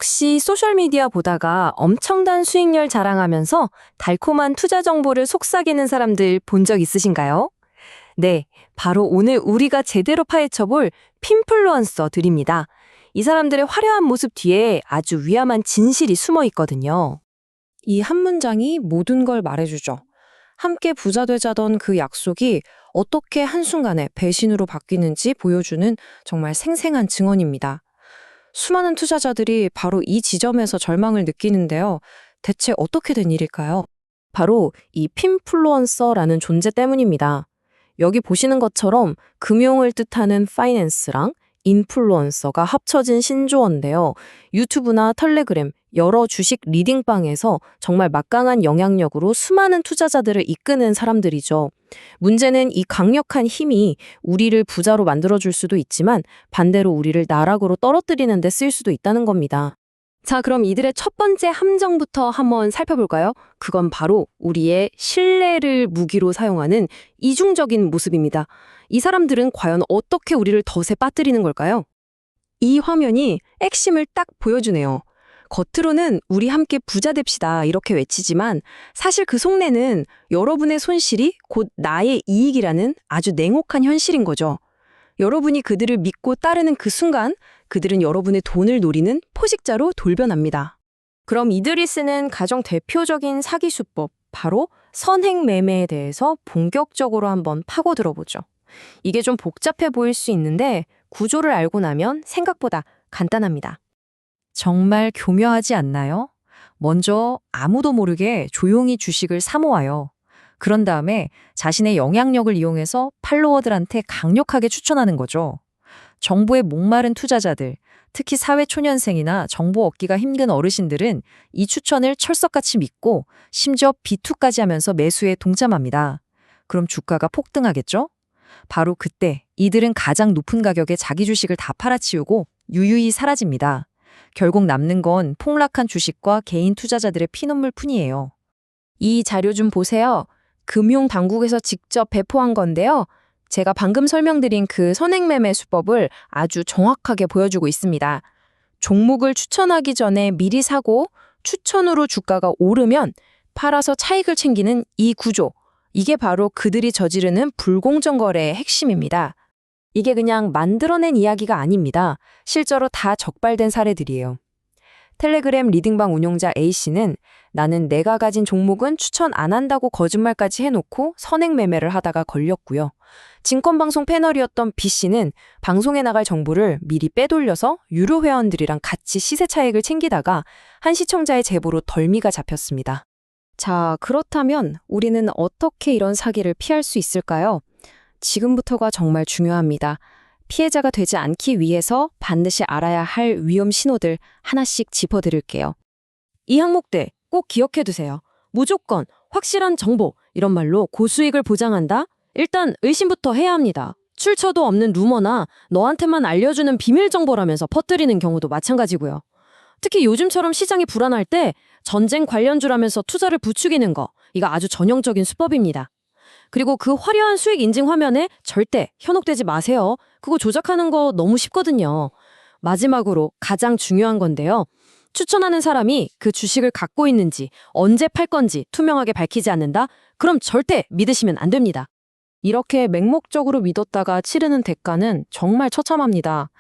혹시 소셜미디어 보다가 엄청난 수익률 자랑하면서 달콤한 투자 정보를 속삭이는 사람들 본 적 있으신가요? 네, 바로 오늘 우리가 제대로 파헤쳐볼 핀플루언서들입니다. 이 사람들의 화려한 모습 뒤에 아주 위험한 진실이 숨어 있거든요. 이 한 문장이 모든 걸 말해주죠. 함께 부자 되자던 그 약속이 어떻게 한순간에 배신으로 바뀌는지 보여주는 정말 생생한 증언입니다. 수많은 투자자들이 바로 이 지점에서 절망을 느끼는데요. 대체 어떻게 된 일일까요? 바로 이 핀플루언서라는 존재 때문입니다. 여기 보시는 것처럼 금융을 뜻하는 파이낸스랑 인플루언서가 합쳐진 신조어인데요. 유튜브나 텔레그램, 여러 주식 리딩방에서 정말 막강한 영향력으로 수많은 투자자들을 이끄는 사람들이죠. 문제는 이 강력한 힘이 우리를 부자로 만들어줄 수도 있지만 반대로 우리를 나락으로 떨어뜨리는 데 쓰일 수도 있다는 겁니다. 자, 그럼 이들의 첫 번째 함정부터 한번 살펴볼까요? 그건 바로 우리의 신뢰를 무기로 사용하는 이중적인 모습입니다. 이 사람들은 과연 어떻게 우리를 덫에 빠뜨리는 걸까요? 이 화면이 핵심을 딱 보여주네요. 겉으로는 우리 함께 부자 됩시다 이렇게 외치지만 사실 그 속내는 여러분의 손실이 곧 나의 이익이라는 아주 냉혹한 현실인 거죠. 여러분이 그들을 믿고 따르는 그 순간 그들은 여러분의 돈을 노리는 포식자로 돌변합니다. 그럼 이들이 쓰는 가장 대표적인 사기 수법, 바로 선행 매매에 대해서 본격적으로 한번 파고들어 보죠. 이게 좀 복잡해 보일 수 있는데 구조를 알고 나면 생각보다 간단합니다. 정말 교묘하지 않나요? 먼저 아무도 모르게 조용히 주식을 사모아요. 그런 다음에 자신의 영향력을 이용해서 팔로워들한테 강력하게 추천하는 거죠. 정보에 목마른 투자자들, 특히 사회초년생이나 정보 얻기가 힘든 어르신들은 이 추천을 철석같이 믿고 심지어 비투까지 하면서 매수에 동참합니다. 그럼 주가가 폭등하겠죠? 바로 그때 이들은 가장 높은 가격에 자기 주식을 다 팔아치우고 유유히 사라집니다. 결국 남는 건 폭락한 주식과 개인 투자자들의 피눈물 뿐이에요. 이 자료 좀 보세요. 금융당국에서 직접 배포한 건데요. 제가 방금 설명드린 그 선행매매 수법을 아주 정확하게 보여주고 있습니다. 종목을 추천하기 전에 미리 사고 추천으로 주가가 오르면 팔아서 차익을 챙기는 이 구조. 이게 바로 그들이 저지르는 불공정 거래의 핵심입니다. 이게 그냥 만들어낸 이야기가 아닙니다. 실제로 다 적발된 사례들이에요. 텔레그램 리딩방 운용자 A씨는 나는 내가 가진 종목은 추천 안 한다고 거짓말까지 해놓고 선행 매매를 하다가 걸렸고요. 증권방송 패널이었던 B씨는 방송에 나갈 정보를 미리 빼돌려서 유료 회원들이랑 같이 시세 차익을 챙기다가 한 시청자의 제보로 덜미가 잡혔습니다. 자, 그렇다면 우리는 어떻게 이런 사기를 피할 수 있을까요? 지금부터가 정말 중요합니다. 피해자가 되지 않기 위해서 반드시 알아야 할 위험 신호들 하나씩 짚어드릴게요. 이 항목들 꼭 기억해두세요. 무조건, 확실한 정보, 이런 말로 고수익을 보장한다? 일단 의심부터 해야 합니다. 출처도 없는 루머나 너한테만 알려주는 비밀 정보라면서 퍼뜨리는 경우도 마찬가지고요. 특히 요즘처럼 시장이 불안할 때 전쟁 관련주라면서 투자를 부추기는 거, 이거 아주 전형적인 수법입니다. 그리고 그 화려한 수익 인증 화면에 절대 현혹되지 마세요. 그거 조작하는 거 너무 쉽거든요. 마지막으로 가장 중요한 건데요. 추천하는 사람이 그 주식을 갖고 있는지, 언제 팔 건지 투명하게 밝히지 않는다? 그럼 절대 믿으시면 안 됩니다. 이렇게 맹목적으로 믿었다가 치르는 대가는 정말 처참합니다.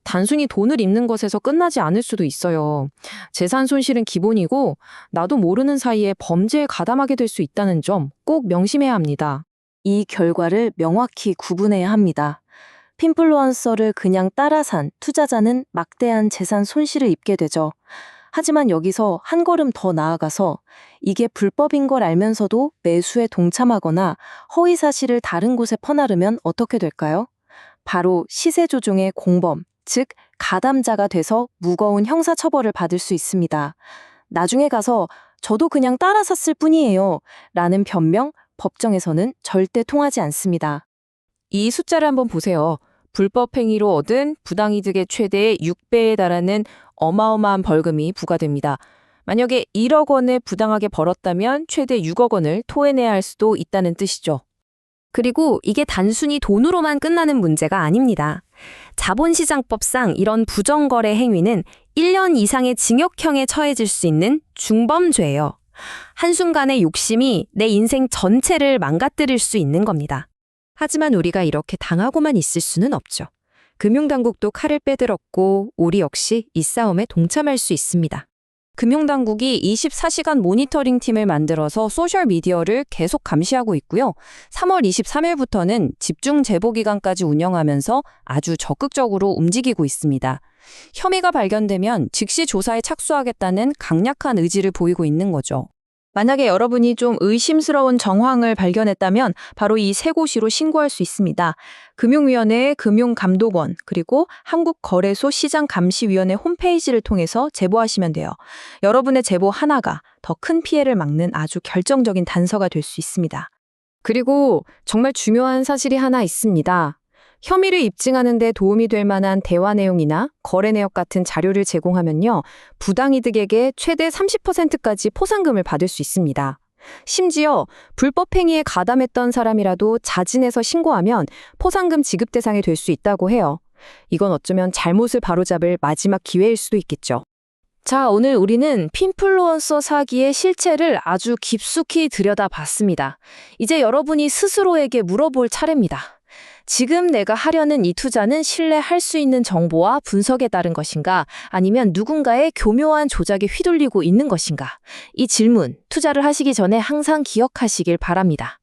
단순히 돈을 입는 것에서 끝나지 않을 수도 있어요. 재산 손실은 기본이고 나도 모르는 사이에 범죄에 가담하게 될 수 있다는 점 꼭 명심해야 합니다. 이 결과를 명확히 구분해야 합니다. 핀플루언서를 그냥 따라 산 투자자는 막대한 재산 손실을 입게 되죠. 하지만 여기서 한 걸음 더 나아가서 이게 불법인 걸 알면서도 매수에 동참하거나 허위 사실을 다른 곳에 퍼나르면 어떻게 될까요? 바로 시세 조종의 공범, 즉 가담자가 돼서 무거운 형사처벌을 받을 수 있습니다. 나중에 가서 저도 그냥 따라 샀을 뿐이에요 라는 변명, 법정에서는 절대 통하지 않습니다. 이 숫자를 한번 보세요. 불법 행위로 얻은 부당이득의 최대 6배에 달하는 어마어마한 벌금이 부과됩니다. 만약에 1억 원을 부당하게 벌었다면 최대 6억 원을 토해내야 할 수도 있다는 뜻이죠. 그리고 이게 단순히 돈으로만 끝나는 문제가 아닙니다. 자본시장법상 이런 부정거래 행위는 1년 이상의 징역형에 처해질 수 있는 중범죄예요. 한순간의 욕심이 내 인생 전체를 망가뜨릴 수 있는 겁니다. 하지만 우리가 이렇게 당하고만 있을 수는 없죠. 금융당국도 칼을 빼들었고 우리 역시 이 싸움에 동참할 수 있습니다. 금융당국이 24시간 모니터링 팀을 만들어서 소셜미디어를 계속 감시하고 있고요. 3월 23일부터는 집중 제보 기간까지 운영하면서 아주 적극적으로 움직이고 있습니다. 혐의가 발견되면 즉시 조사에 착수하겠다는 강력한 의지를 보이고 있는 거죠. 만약에 여러분이 좀 의심스러운 정황을 발견했다면 바로 이 세 곳으로 신고할 수 있습니다. 금융위원회, 금융감독원, 그리고 한국거래소 시장감시위원회 홈페이지를 통해서 제보하시면 돼요. 여러분의 제보 하나가 더 큰 피해를 막는 아주 결정적인 단서가 될 수 있습니다. 그리고 정말 중요한 사실이 하나 있습니다. 혐의를 입증하는 데 도움이 될 만한 대화 내용이나 거래 내역 같은 자료를 제공하면요, 부당이득액의 최대 30%까지 포상금을 받을 수 있습니다. 심지어 불법 행위에 가담했던 사람이라도 자진해서 신고하면 포상금 지급 대상이 될 수 있다고 해요. 이건 어쩌면 잘못을 바로잡을 마지막 기회일 수도 있겠죠. 자, 오늘 우리는 핀플루언서 사기의 실체를 아주 깊숙이 들여다봤습니다. 이제 여러분이 스스로에게 물어볼 차례입니다. 지금 내가 하려는 이 투자는 신뢰할 수 있는 정보와 분석에 따른 것인가? 아니면 누군가의 교묘한 조작에 휘둘리고 있는 것인가? 이 질문, 투자를 하시기 전에 항상 기억하시길 바랍니다.